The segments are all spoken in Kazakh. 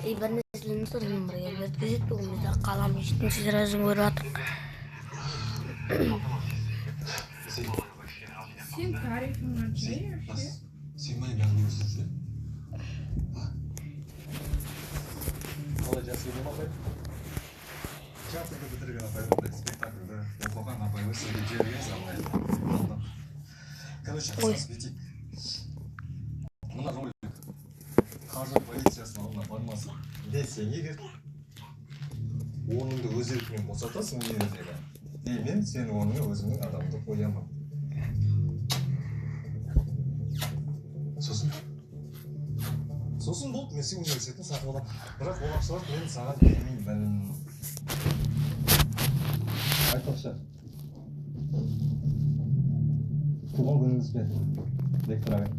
Bir nesliğini sorayım buraya. Götküzet bulmuşlar. Kalan işte siz razı görüyorlar. Sen tarifini açıyor. Снимай гангусицы. Молодец, я не могу. Часто это триггер на спектакль, да? Он пока на появился, где я самое. Короче, свети. Мына ролик. Қазір полициясының алдына бармасын. Сен егер орныңды өз еркіңмен босатасың өнердегі. Мен сенің орныңа өзімнің адамды қоямын. Сосын болды, мен сен университетін сатып аламын. Бірақ ол ақшалар мен саған бермеймін. Айтпақшы. Туған күніңізбен, Бектор ағай.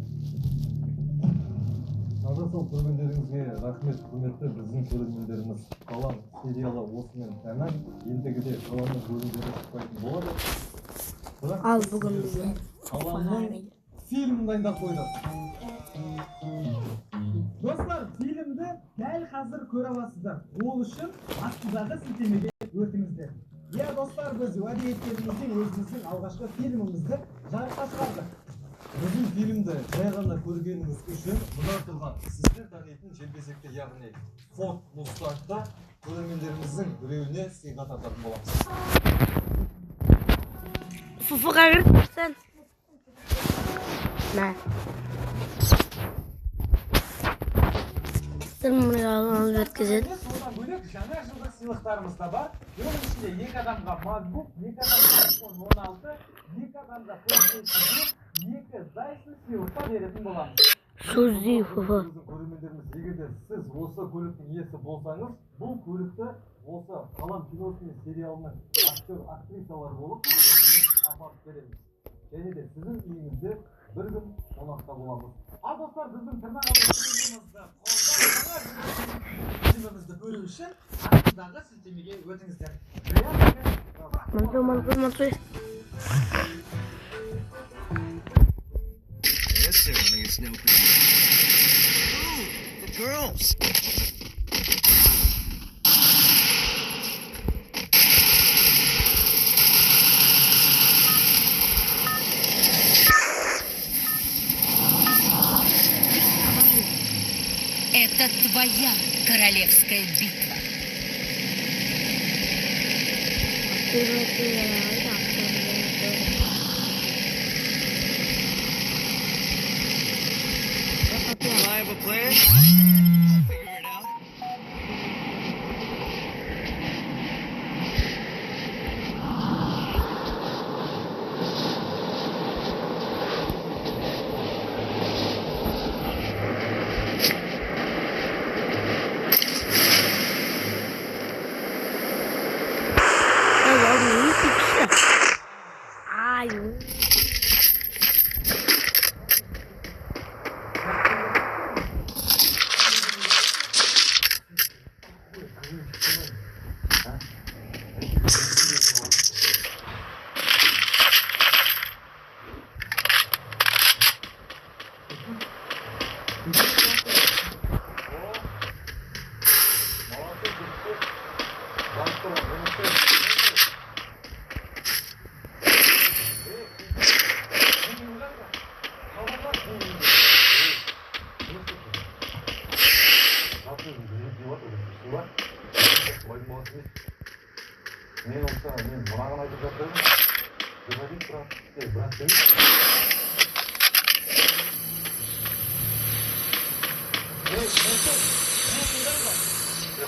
Анда-сол көргендеріңізге рахмет, құрметті біздің көрермендеріміз. Қалам сериалы осымен тәмам. Ендігіде қаламның бөлімдері шықпайтын болады. Al bugün bize. Қаламның фильмін дайындап қойдық. Достар, фильмді дәл қазір көре аласыздар. Ол үшін астындағы сілтемеге өтіңіздер. Достар, біз уәде еткенімізден өзіміздің алғашқы фильмімізді жарыққа шығардық. Біздің фильмді жай ғана көргеніңіз үшін мына тұрған сіздер танитын желбезекте, яғни Ford Mustang'да көрермендеріміздің біреуіне сыйға тартатын боламыз. Fufuğa girsen. Ne? Sırmını götküzet. Содан бөлек жаңа жылдық сыйлықтарымыз да бар. Оның ішінде 2 адамға MacBook, 2 адамға iPhone 16, 2 адамға PlayStation 2 Dyson сыйлыққа беретін боламыз. Suzi fufu. Көрермендеріміз, егер де сіз осы көліктің иесі болсаңыз, бұл көлікті осы Қалам киносы сериалының актер, актрисалары болып апарып береміз. Және де сіздің үйіңізде бір күн қонақта боламыз. Достар, біздің фильмімізді көру үшін астындағы сілтемеге өтіңіздер. Смотри. The girls. Это твоя королевская битва. I have a plan. I'll figure it out. Ai. Мен мынаған айтып жатырмын. Говорит, брат, ты?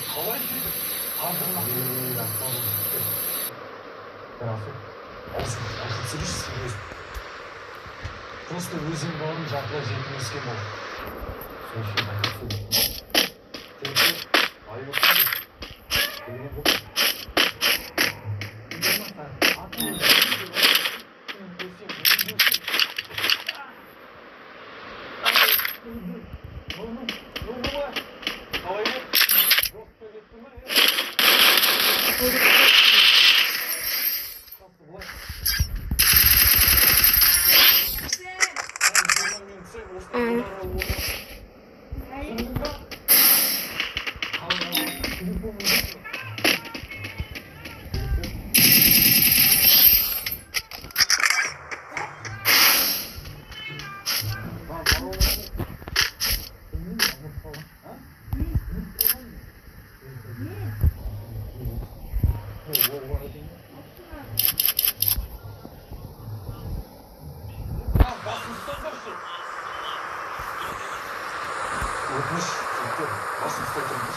Қалай дейді? Просто өзің балын жартылай жеткізген бол. Unutmuş. Gitti. Nasıl tutulmuş?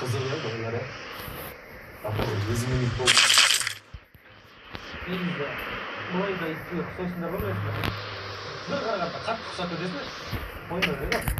Kızılıyor bunları. Bakın yüzümün yıkı oldu. Elimizde burayı da istiyor. Sonuçta bunu yapıyoruz. Bir kadar kat kısa ödesini koymuyoruz değil mi?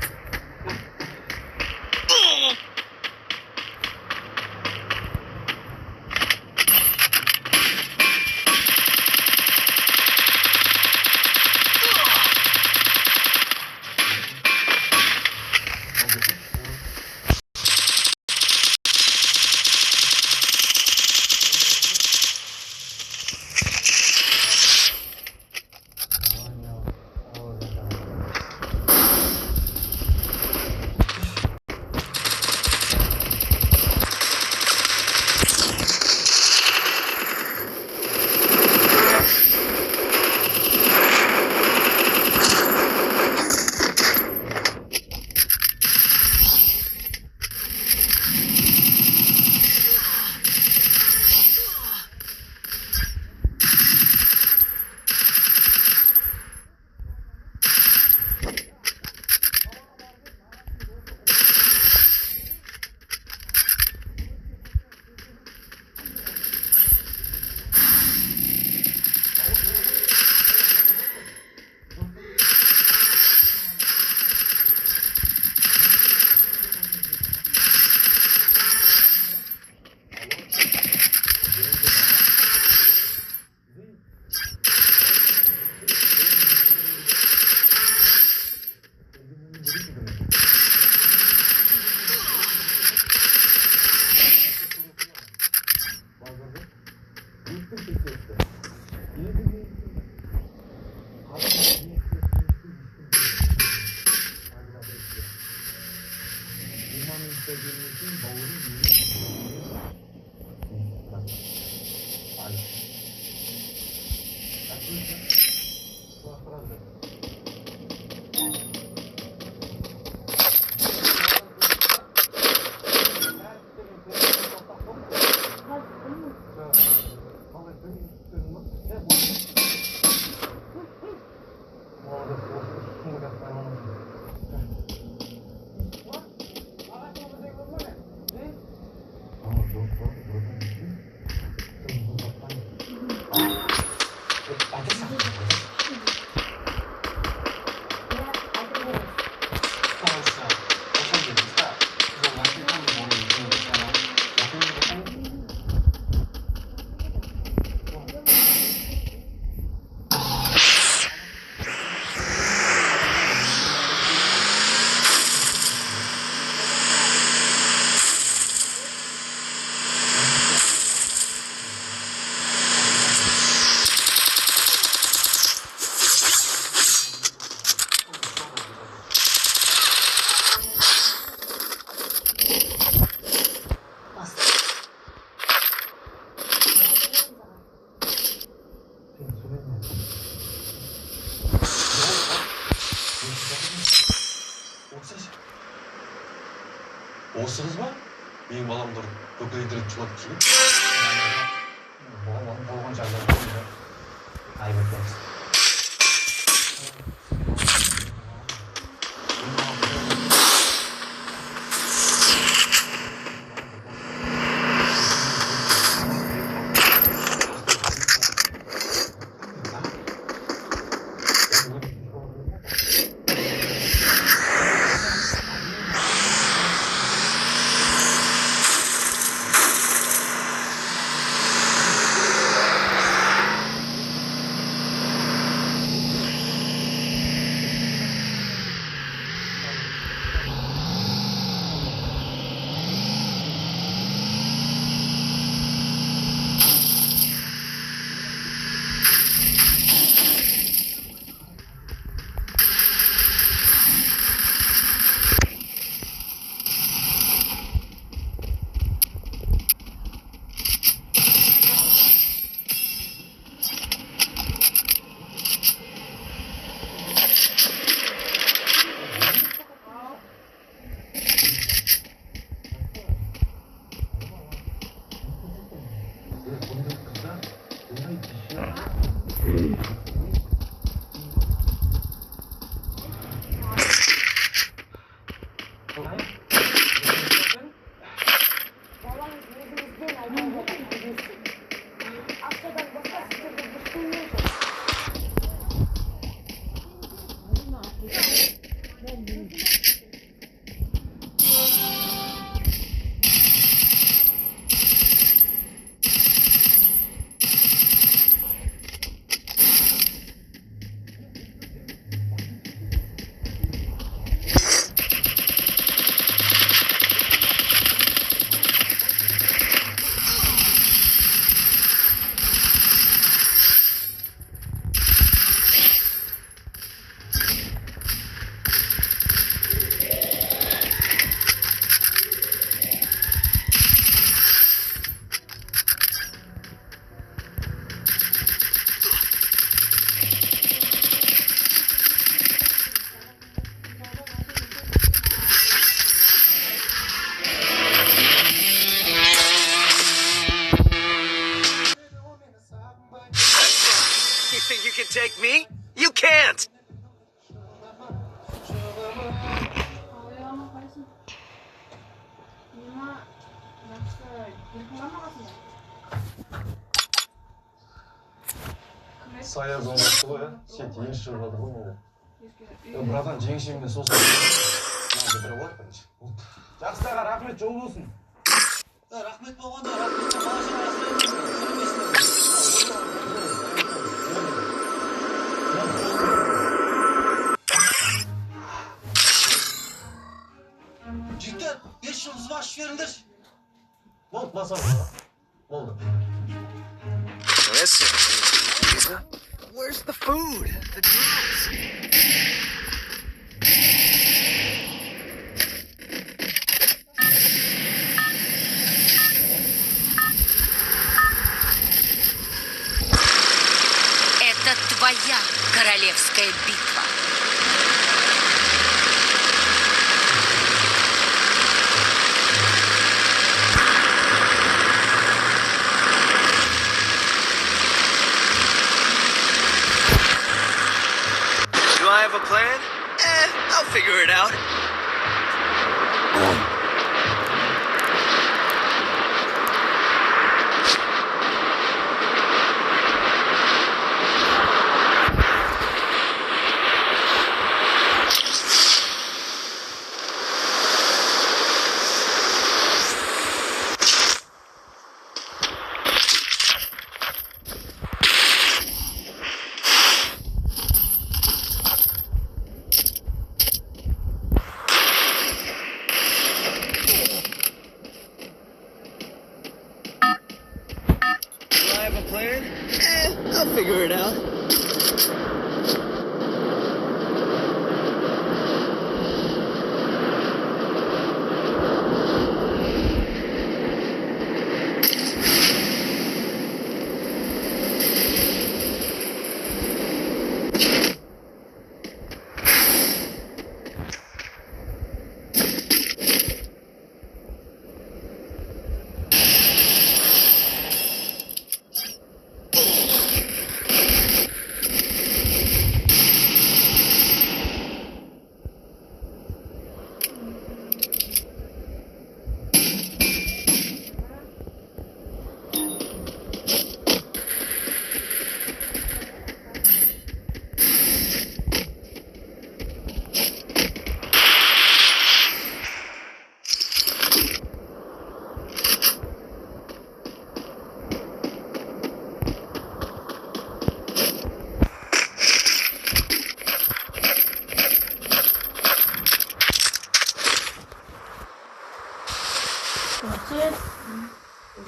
Осыңыз ба? Менің баламды ұрып, бүкілдіріп жылап кейін. Болған жағдайда айып етеміз. You think you can take me? You can't! Саязың басты ғой, сен ең шығып жатыр ғой менде. Братан, жеңшеммен сосын. Мынаны бітіріп алайық бірінші. Жақсы аға, рахмет, жол болсын. Рахмет болғанда, рахметті балаша жігіттер, 5 жылыңызға ашып беріңдерші. Болды, басамыз. Болды. Listen, where's the food? The girls. Это твоя королевская битва. Do I have a plan? I'll figure it out. Do I have a plan? I'll figure it out.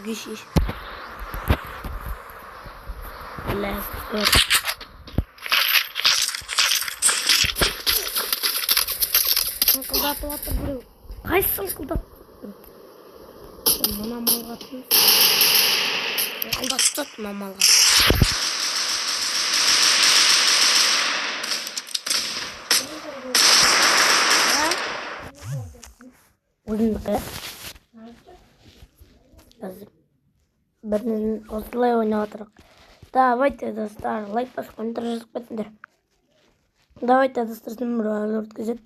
Geçiş. Left. Сылқылдатып жатыр біреу. Қайсы сылқылдатып? Мына малға тиіс. Сылқылдатып жатыр мына малға. Өзімдікі. Бірінен осылай ойнап отырық. Давайте, достар, лайк басып, комментарий жазып кетіңдер. Давайте, достар, сіздермен бір өткізеді.